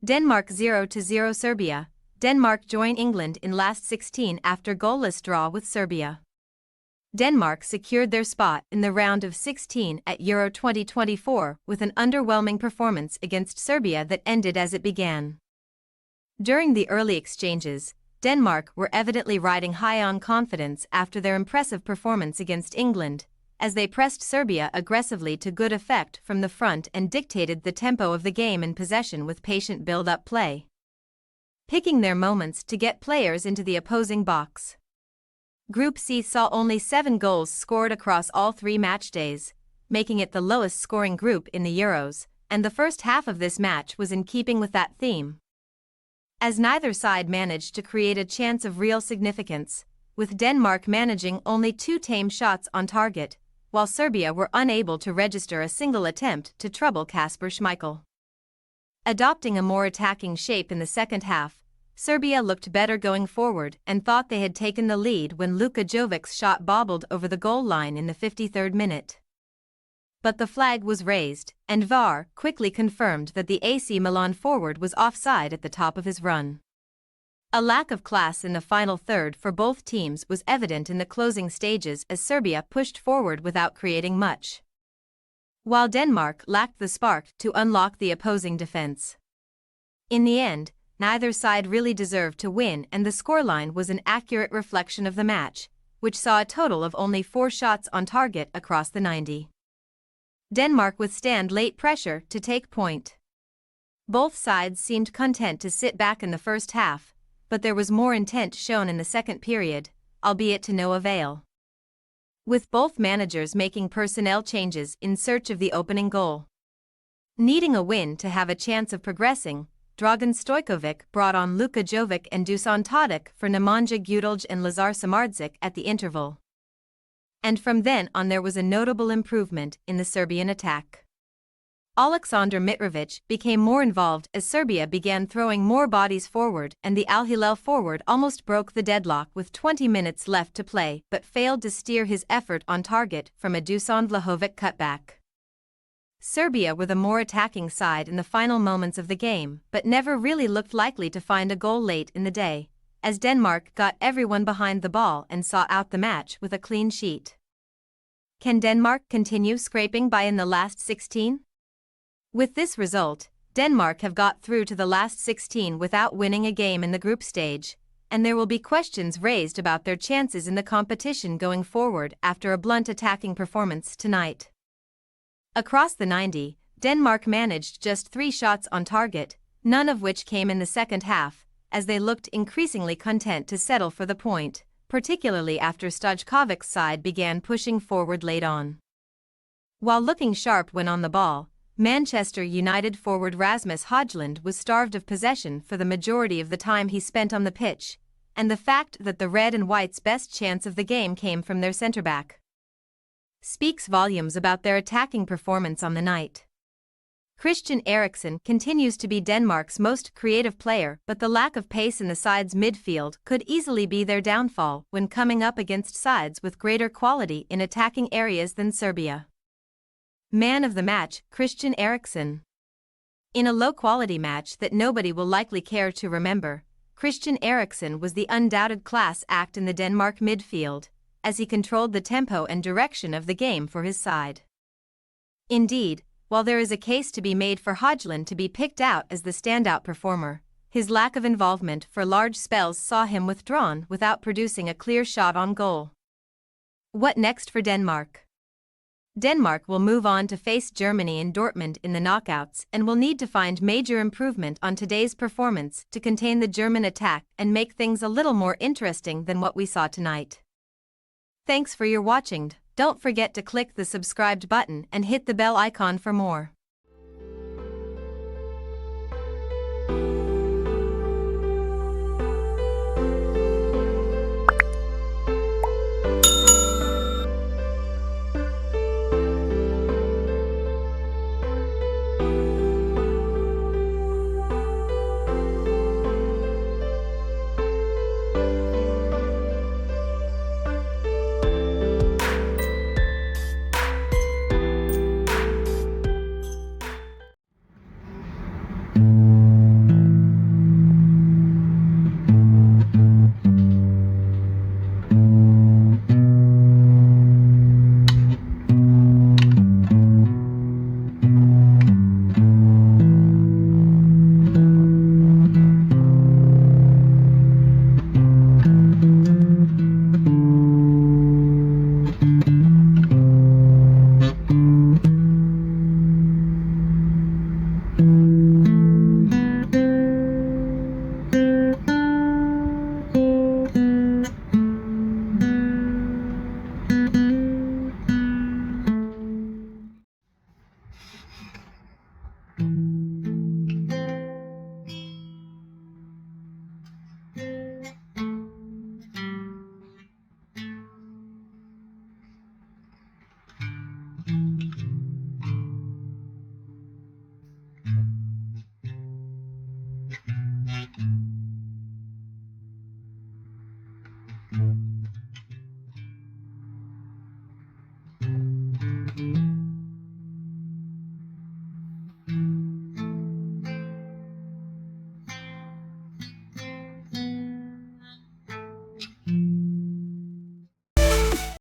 Denmark 0-0 Serbia. Denmark join England in last 16 after goalless draw with Serbia. Denmark secured their spot in the round of 16 at Euro 2024 with an underwhelming performance against Serbia that ended as it began. During the early exchanges, Denmark were evidently riding high on confidence after their impressive performance against England, as they pressed Serbia aggressively to good effect from the front and dictated the tempo of the game in possession with patient build-up play, picking their moments to get players into the opposing box. Group C saw only 7 goals scored across all 3 match days, making it the lowest scoring group in the Euros, and the first half of this match was in keeping with that theme, as neither side managed to create a chance of real significance, with Denmark managing only 2 tame shots on target, while Serbia were unable to register a single attempt to trouble Kasper Schmeichel. Adopting a more attacking shape in the second half, Serbia looked better going forward and thought they had taken the lead when Luka Jovic's shot bobbled over the goal line in the 53rd minute. But the flag was raised, and VAR quickly confirmed that the AC Milan forward was offside at the top of his run. A lack of class in the final third for both teams was evident in the closing stages as Serbia pushed forward without creating much, while Denmark lacked the spark to unlock the opposing defense. In the end, neither side really deserved to win, and the scoreline was an accurate reflection of the match, which saw a total of only 4 shots on target across the 90. Denmark withstand late pressure to take point. Both sides seemed content to sit back in the first half, but there was more intent shown in the second period, albeit to no avail, with both managers making personnel changes in search of the opening goal. Needing a win to have a chance of progressing, Dragan Stojkovic brought on Luka Jovic and Dusan Tadic for Nemanja Gudelj and Lazar Samardžić at the interval. And from then on there was a notable improvement in the Serbian attack. Aleksandar Mitrovic became more involved as Serbia began throwing more bodies forward, and the Al Hilal forward almost broke the deadlock with 20 minutes left to play but failed to steer his effort on target from a Dusan Vlahovic cutback. Serbia were the more attacking side in the final moments of the game but never really looked likely to find a goal late in the day, as Denmark got everyone behind the ball and saw out the match with a clean sheet. Can Denmark continue scraping by in the last 16? With this result, Denmark have got through to the last 16 without winning a game in the group stage, and there will be questions raised about their chances in the competition going forward after a blunt attacking performance tonight. Across the 90, Denmark managed just 3 shots on target, none of which came in the second half, as they looked increasingly content to settle for the point, particularly after Stojkovic's side began pushing forward late on. While looking sharp when on the ball, Manchester United forward Rasmus Højlund was starved of possession for the majority of the time he spent on the pitch, and the fact that the Red and White's best chance of the game came from their centre-back speaks volumes about their attacking performance on the night. Christian Eriksen continues to be Denmark's most creative player, but the lack of pace in the side's midfield could easily be their downfall when coming up against sides with greater quality in attacking areas than Serbia. Man of the match, Christian Eriksen. In a low-quality match that nobody will likely care to remember, Christian Eriksen was the undoubted class act in the Denmark midfield, as he controlled the tempo and direction of the game for his side. Indeed, while there is a case to be made for Højlund to be picked out as the standout performer, his lack of involvement for large spells saw him withdrawn without producing a clear shot on goal. What next for Denmark? Denmark will move on to face Germany in Dortmund in the knockouts and will need to find major improvement on today's performance to contain the German attack and make things a little more interesting than what we saw tonight. Thanks for your watching. Don't forget to click the subscribed button and hit the bell icon for more.